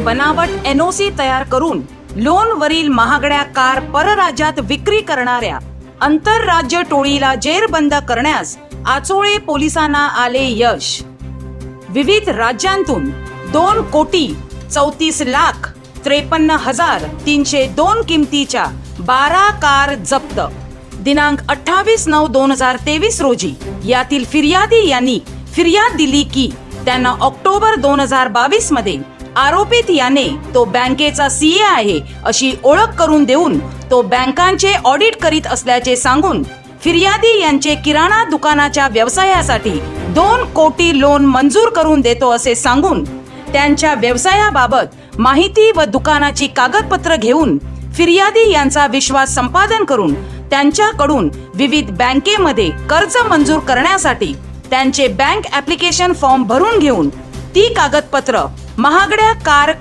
बनावट NOC तयार करून लोनवरील महागड्या कार परराज्यात विक्री करणाऱ्या आंतरराज्य टोळीला जेरबंद करण्यास आचोळे पोलिसांना आले यश. विविध राज्यांतून 2,34,53,302 किमतीच्या 12 कार जप्त. दिनांक 28/9/2023 रोजी यातील फिर्यादी यांनी फिर्याद दिली की त्यांना ऑक्टोबर 2022 मध्ये आरोपित याने तो बँकेचा CA आहे अशी ओळख करून देऊन तो बँकांचे ऑडिट करीत असल्याचे सांगून फिर्यादी यांचे किराणा दुकानाच्या व्यवसायासाठी 2 कोटी लोन मंजूर करून देतो असे सांगून त्यांच्या व्यवसायाबाबत माहिती व दुकानाची कागदपत्र घेऊन फिर्यादी यांचा विश्वास संपादन करून त्यांच्याकडून विविध बँकेमध्ये कर्ज मंजूर करण्यासाठी त्यांचे बँक ऍप्लिकेशन फॉर्म भरून घेऊन ती कागदपत्र महागड्या कार